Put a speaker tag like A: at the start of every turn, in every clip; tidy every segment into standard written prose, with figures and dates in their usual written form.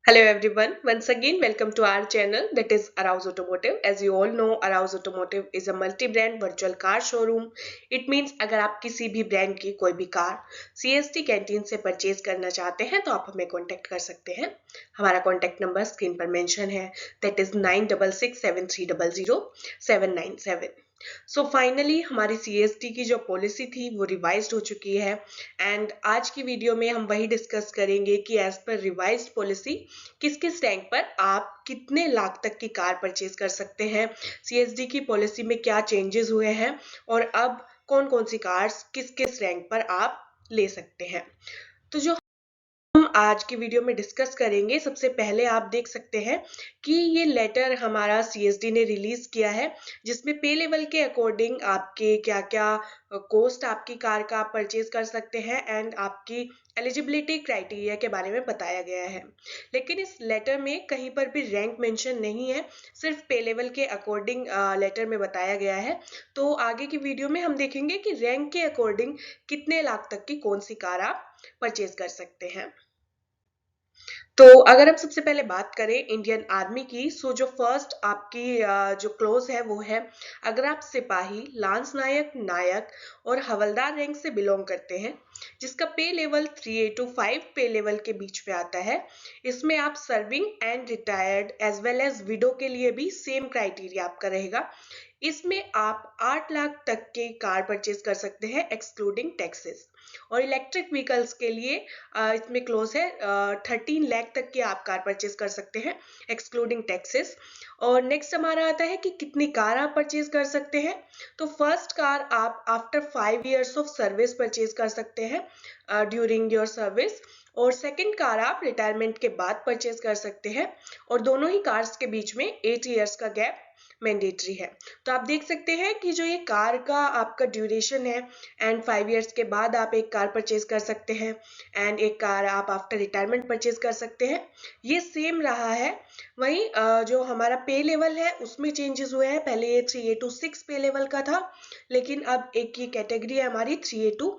A: Hello everyone, once again welcome to our channel that is Arouse Automotive. As you all know, Arouse Automotive is a multi-brand virtual car showroom. It means अगर आप किसी भी brand की कोई भी car CST canteen से purchase करना चाहते हैं तो आप हमें कांटेक्ट कर सकते हैं। हमारा कांटेक्ट नंबर स्क्रीन पर मेंशन है, दैट इज 9667300797। सो फाइनली हमारी CST की जो पॉलिसी थी वो रिवाइज्ड हो चुकी है एंड आज की वीडियो में हम वही डिस्कस करेंगे कि एज पर रिवाइज्ड पॉलिसी किस किस रैंक पर आप कितने लाख तक की कार परचेज कर सकते हैं, CSD की पॉलिसी में क्या चेंजेस हुए हैं और अब कौन कौन सी कार्स किस किस रैंक पर आप ले सकते हैं। तो जो हम आज की वीडियो में डिस्कस करेंगे, सबसे पहले आप देख सकते हैं कि ये लेटर हमारा CSD ने रिलीज किया है जिसमें पे लेवल के अकॉर्डिंग आपके क्या क्या कॉस्ट आपकी कार का आप परचेज कर सकते हैं एंड आपकी एलिजिबिलिटी क्राइटेरिया के बारे में बताया गया है। लेकिन इस लेटर में कहीं पर भी रैंक मेंशन नहीं है, सिर्फ पे लेवल के अकॉर्डिंग लेटर में बताया गया है। तो आगे की वीडियो में हम देखेंगे कि रैंक के अकॉर्डिंग कितने लाख तक की कौन सी कार आप परचेज कर सकते हैं। तो अगर हम सबसे पहले बात करें इंडियन आर्मी की, सो जो फर्स्ट आपकी जो क्लोज है वो है, अगर आप सिपाही, लांस नायक, नायक और हवलदार रैंक से बिलोंग करते हैं जिसका पे लेवल 3A to 5 पे लेवल के बीच में आता है, इसमें आप serving and retired as well as widow के लिए भी सेम क्राइटेरिया आपका रहेगा। इसमें आप 8 लाख तक के कार परचेज कर सकते हैं एक्सक्लूडिंग टैक्सेस। और इलेक्ट्रिक व्हीकल्स के लिए इसमें क्लोज है 13 लाख तक की आप कार परचेज कर सकते हैं एक्सक्लूडिंग टैक्सेस। और नेक्स्ट हमारा आता है कि कितनी कार आप परचेज कर सकते हैं। तो फर्स्ट कार आप after 5 years of service purchase कर सकते हैं ड्यूरिंग योर सर्विस, और सेकंड कार आप रिटायरमेंट के बाद परचेज कर सकते हैं और दोनों ही कार्स के बीच में 8 इयर्स का गैप मैंडेटरी है। तो आप देख सकते हैं कि जो ये कार का आपका ड्यूरेशन है एंड 5 इयर्स के बाद आप एक कार परचेज कर सकते हैं एंड एक कार आप आफ्टर रिटायरमेंट परचेज कर सकते हैं, ये सेम रहा है। वहीं जो हमारा पे लेवल है उसमें चेंजेस हुए हैं, पहले ये 3A to 6 पे लेवल का था, लेकिन अब एक ये कैटेगरी है हमारी 3A to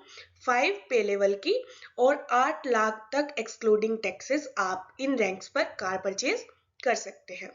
A: 5 पे लेवल की और 8 लाख तक एक्सक्लूडिंग टैक्सेस आप इन रैंक्स पर कार परचेज कर सकते हैं।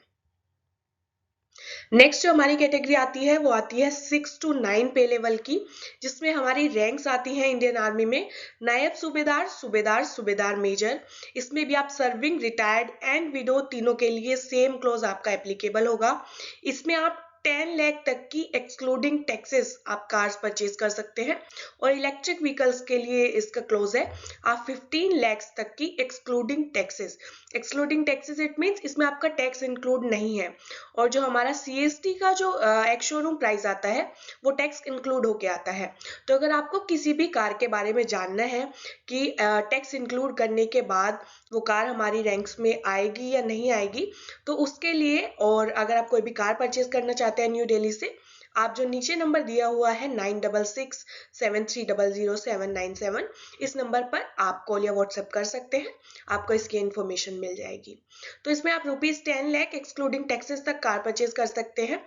A: नेक्स्ट जो हमारी कैटेगरी आती है वो आती है 6 to 9 पे लेवल की, जिसमें हमारी रैंक्स आती हैं इंडियन आर्मी में नायब सूबेदार, सूबेदार, सूबेदार मेजर। इसमें भी आप सर्विंग, रिटायर्ड एंड विडो तीनों के लिए सेम क्लोज आपका एप्लीकेबल होगा। इसमें आप 10 लाख तक की एक्सक्लूडिंग टैक्सेस आप कार्स परचेज कर सकते हैं और इलेक्ट्रिक व्हीकल्स के लिए इसका क्लोज है आप 15 लाख तक की excluding taxes. Excluding taxes it means इसमें आपका टैक्स इंक्लूड नहीं है। और जो हमारा CST का जो एक्स शोरूम प्राइस आता है वो टैक्स इंक्लूड होके आता है। तो अगर आपको किसी भी कार के बारे में जानना है कि टैक्स इंक्लूड करने के बाद वो कार हमारी रैंक्स में आएगी या नहीं आएगी, तो उसके लिए और अगर आप कोई भी कार परचेज करना चाहते हैं न्यू दिल्ली से, आप जो नीचे नंबर दिया हुआ है 9667300797, इस नंबर पर आप कॉल या व्हाट्सएप कर सकते हैं, आपको इसकी इन्फॉर्मेशन मिल जाएगी। तो इसमें आप ₹10 लाख एक्सक्लूडिंग टैक्सेस तक कार परचेज कर सकते हैं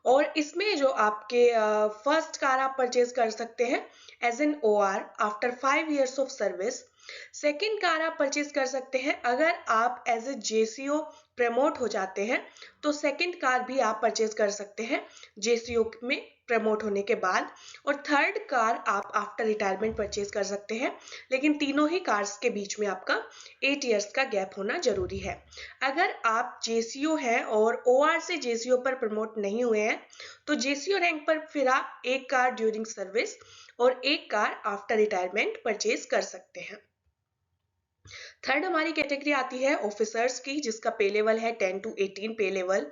A: और इसमें जो आपके फर्स्ट कार आप परचेज कर सकते हैं as an OR after 5 years of service. Second car आप परचेज कर सकते हैं अगर आप एज ए JCO प्रमोट हो जाते हैं, तो सेकेंड कार भी आप परचेज कर सकते हैं JCO में प्रमोट होने के बाद। और थर्ड कार आप आफ्टर रिटायरमेंट परचेज कर सकते हैं, लेकिन तीनों ही कार्स के बीच में आपका 8 इयर्स का गैप होना जरूरी है। अगर आप JCO हैं और OR से JCO पर प्रमोट नहीं हुए हैं, तो JCO रैंक पर फिर आप एक कार ड्यूरिंग सर्विस और एक कार आफ्टर रिटायरमेंट परचेज कर सकते हैं। थर्ड हमारी कैटेगरी आती है ऑफिसर्स की, जिसका पे लेवल है 10 to 18 पे लेवल।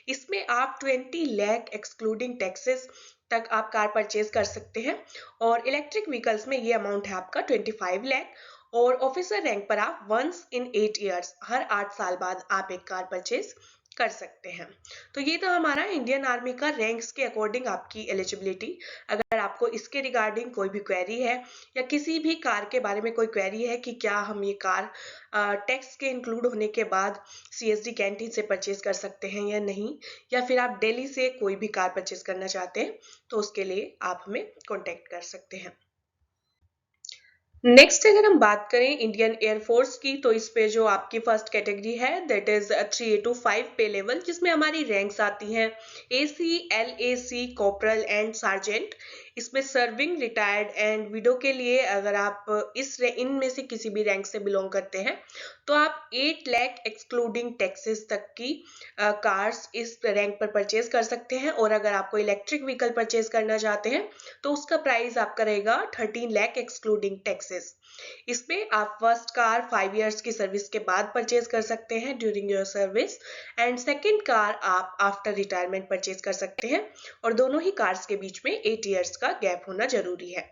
A: इसमें आप 20 लाख एक्सक्लूडिंग टैक्सेस तक आप कार परचेज कर सकते हैं और इलेक्ट्रिक व्हीकल्स में ये अमाउंट है आपका 25 लाख। और ऑफिसर रैंक पर आप वंस इन 8 इयर्स, हर 8 साल बाद आप एक कार परचेज कर सकते हैं। तो ये था हमारा इंडियन आर्मी का रैंक्स के अकॉर्डिंग आपकी एलिजिबिलिटी। अगर आपको इसके रिगार्डिंग कोई भी क्वेरी है या किसी भी कार के बारे में कोई क्वेरी है कि क्या हम ये कार टैक्स के इंक्लूड होने के बाद CSD कैंटीन से परचेज कर सकते हैं या नहीं, या फिर आप दिल्ली से कोई भी कार परचेज करना चाहते हैं, तो उसके लिए आप हमें कॉन्टेक्ट कर सकते हैं। नेक्स्ट अगर हम बात करें इंडियन एयरफोर्स की, तो इस पे जो आपकी फर्स्ट कैटेगरी है दैट इज 3A to 5 पे लेवल, जिसमें हमारी रैंक्स आती हैं AC, LAC, corporal and sergeant. इसमें सर्विंग, रिटायर्ड एंड विडो के लिए अगर आप इनमें से किसी भी रैंक से बिलोंग करते हैं तो आप 8 लाख एक्सक्लूडिंग टैक्सेस तक की कार्स इस रैंक पर परचेज कर सकते हैं। और अगर आपको इलेक्ट्रिक व्हीकल परचेज करना चाहते हैं तो उसका प्राइस आपका रहेगा 13 लाख एक्सक्लूडिंग टैक्सेस। इसमें आप फर्स्ट कार 5 इयर्स की सर्विस के बाद परचेज कर सकते हैं during your service, and second car आप आफ्टर रिटायरमेंट परचेज कर सकते हैं। और दोनों ही कार्स के बीच में 8 इयर्स का गैप होना जरूरी है।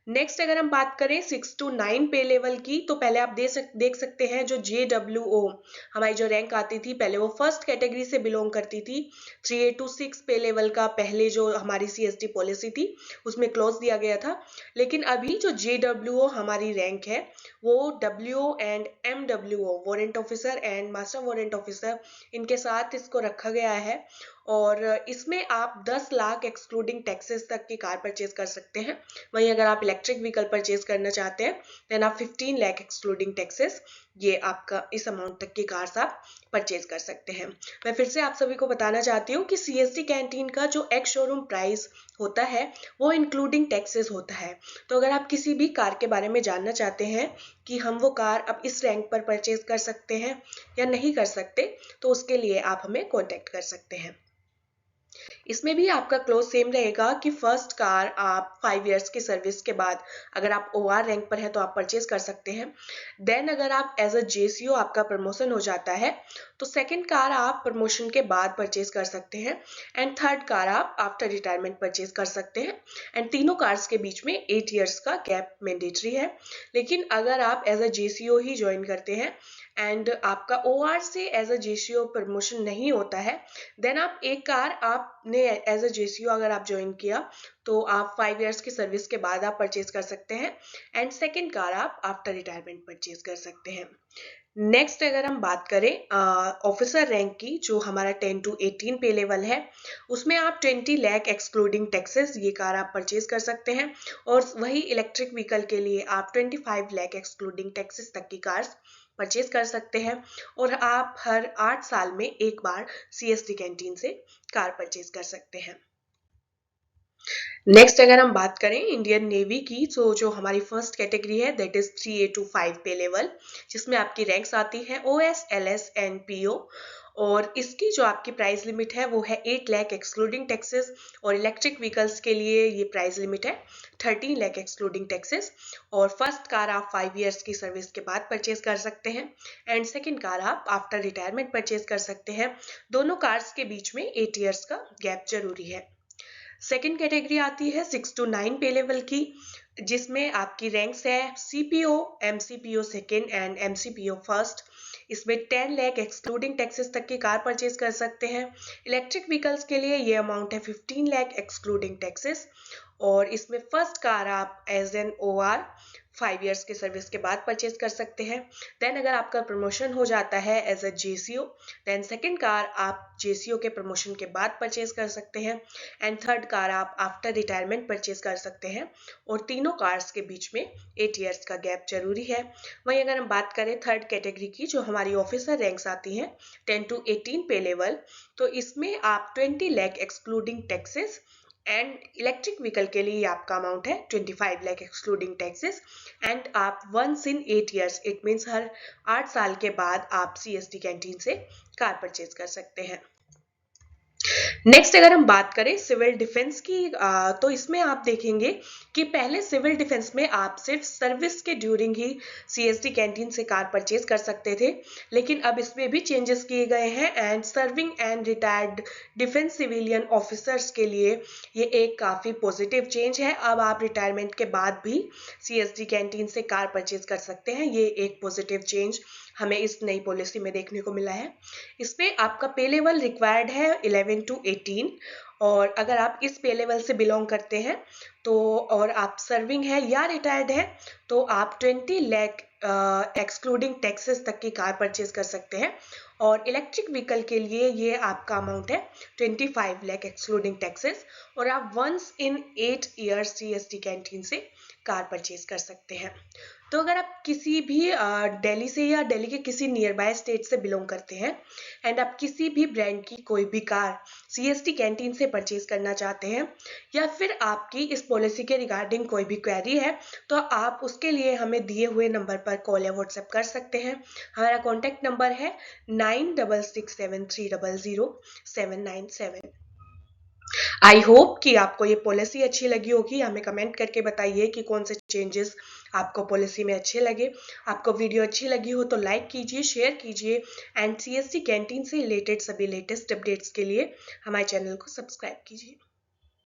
A: नेक्स्ट अगर हम बात करें 6 to 9 पे लेवल की, तो पहले आप देख सकते हैं जो JWO हमारी जो रैंक आती थी पहले वो फर्स्ट कैटेगरी से बिलोंग करती थी। 3A to 6 पे लेवल का पहले जो हमारी CST पॉलिसी थी उसमें क्लॉज दिया गया था, लेकिन अभी जो JWO हमारी रैंक है वो WO and MWO warrant officer and master warrant officer इनके साथ इसको रखा गया है। और इसमें आप 10 लाख एक्सक्लूडिंग टैक्सेस तक की कार परचेज कर सकते हैं। वहीं अगर आप इलेक्ट्रिक व्हीकल परचेज करना चाहते हैं देन आप 15 लाख एक्सक्लूडिंग टैक्सेस, ये आपका इस अमाउंट तक की कार्स आप परचेज कर सकते हैं। मैं फिर से आप सभी को बताना चाहती हूँ कि CST कैंटीन का जो एक्स शोरूम प्राइस होता है वो इंक्लूडिंग टैक्सेस होता है। तो अगर आप किसी भी कार के बारे में जानना चाहते हैं कि हम वो कार अब इस रैंक पर परचेज कर सकते हैं या नहीं कर सकते, तो उसके लिए आप हमें कॉन्टेक्ट कर सकते हैं। इसमें भी आपका क्लोज सेम रहेगा कि फर्स्ट कार आप 5 इयर्स की सर्विस के बाद अगर आप OR रैंक पर है तो आप परचेज कर सकते हैं। देन अगर आप एज अ JCO आपका प्रमोशन हो जाता है तो सेकंड कार आप प्रमोशन के बाद परचेज कर सकते हैं, एंड थर्ड कार आप आफ्टर रिटायरमेंट परचेज कर सकते हैं। एंड तीनों कार्स के बीच में 8 इयर्स का गैप मैंडेटरी है। लेकिन अगर आप एज अ JCO ही ज्वाइन करते हैं एंड आपका OR से एज अ JCO प्रमोशन नहीं होता है देन आप एक कार आपने एज अ JCO अगर आप ज्वाइन किया तो आप 5 इयर्स की सर्विस के बाद आप परचेज कर सकते हैं, एंड सेकेंड कार आप आफ्टर रिटायरमेंट परचेज कर सकते हैं। नेक्स्ट अगर हम बात करें ऑफिसर रैंक की, जो हमारा 10 to 18 पे लेवल है, उसमें आप 20 लाख एक्सक्लूडिंग टैक्सेस ये कार आप परचेज कर सकते हैं। और वही इलेक्ट्रिक व्हीकल के लिए आप 25 लाख एक्सक्लूडिंग टैक्सेस तक की कार्स परचेज कर सकते हैं। और आप हर 8 साल में एक बार CST कैंटीन से कार परचेज कर सकते हैं। नेक्स्ट अगर हम बात करें इंडियन नेवी की, तो जो हमारी फर्स्ट कैटेगरी है दैट इज 3A to 5 पे लेवल, जिसमें आपकी रैंक्स आती हैं OS, LS एंड PO। और इसकी जो आपकी प्राइस लिमिट है वो है 8 लाख एक्सक्लूडिंग टैक्सेस। और इलेक्ट्रिक व्हीकल्स के लिए ये प्राइस लिमिट है 13 लाख एक्सक्लूडिंग टैक्सेस। और फर्स्ट कार आप 5 इयर्स की सर्विस के बाद परचेज कर सकते हैं, एंड सेकेंड कार आप आफ्टर रिटायरमेंट परचेज कर सकते हैं। दोनों कार्स के बीच में 8 इयर्स का गैप जरूरी है। सेकेंड कैटेगरी आती है 6 to 9 पे लेवल की, जिसमें आपकी रैंक्स है CPO, MCPO second and MCPO first. इसमें 10 लाख एक्सक्लूडिंग टैक्सेस तक की कार परचेज कर सकते हैं। इलेक्ट्रिक व्हीकल्स के लिए ये अमाउंट है 15 लाख एक्सक्लूडिंग टैक्सेस। और इसमें फर्स्ट कार आप एज एन OR 5 इयर्स की सर्विस के बाद परचेज कर सकते हैं। देन अगर आपका प्रमोशन हो जाता है as a JCO then second car आप JCO के प्रमोशन के बाद परचेज कर सकते हैं, एंड थर्ड कार आप आफ्टर रिटायरमेंट परचेज कर सकते हैं। और तीनों कार्स के बीच में 8 इयर्स का गैप जरूरी है। वहीं अगर हम बात करें थर्ड कैटेगरी की, जो हमारी ऑफिसर रैंक्स आती हैं 10 to 18 पे लेवल, तो इसमें आप 20 lakh excluding taxes, and electric vehicle के लिए आपका अमाउंट है 25 लाख एक्सक्लूडिंग टैक्सेस। एंड आप once in 8 years it means हर 8 साल के बाद आप CST कैंटीन से कार परचेज कर सकते हैं। नेक्स्ट अगर हम बात करें सिविल डिफेंस की, तो इसमें आप देखेंगे कि पहले सिविल डिफेंस में आप सिर्फ सर्विस के ड्यूरिंग ही CST कैंटीन से कार परचेज कर सकते थे, लेकिन अब इसमें भी चेंजेस किए गए हैं। And serving and retired defence civilian officers के लिए ये एक काफ़ी पॉजिटिव चेंज है। अब आप रिटायरमेंट के बाद भी CST कैंटीन से कार परचेज कर सकते हैं। ये एक पॉजिटिव चेंज हमें इस नई पॉलिसी में देखने को मिला है। इसमें आपका पे लेवल रिक्वायर्ड है 11 to 18। और अगर आप इस पे लेवल से बिलोंग करते हैं तो और आप सर्विंग है या रिटायर्ड है तो आप 20 लाख एक्सक्लूडिंग टैक्सेस तक की कार परचेज कर सकते हैं। और इलेक्ट्रिक व्हीकल के लिए ये आपका अमाउंट है 25 लाख एक्सक्लूडिंग टैक्सेस। और आप once in 8 years CST canteen से कार परचेज कर सकते हैं। तो अगर आप किसी भी दिल्ली से या दिल्ली के किसी नियर बाय स्टेट से बिलोंग करते हैं एंड आप किसी भी ब्रांड की कोई भी कार CST कैंटीन से परचेज करना चाहते हैं, या फिर आपकी इस पॉलिसी के रिगार्डिंग कोई भी क्वेरी है, तो आप उसके लिए हमें दिए हुए नंबर पर कॉल या व्हाट्सएप कर सकते हैं। हमारा कॉन्टैक्ट नंबर है 9667300797। आई होप कि आपको ये पॉलिसी अच्छी लगी होगी। हमें कमेंट करके बताइए कि कौन से चेंजेस आपको पॉलिसी में अच्छे लगे। आपको वीडियो अच्छी लगी हो तो लाइक कीजिए, शेयर कीजिए एंड CST कैंटीन से रिलेटेड सभी लेटेस्ट अपडेट्स के लिए हमारे चैनल को सब्सक्राइब कीजिए।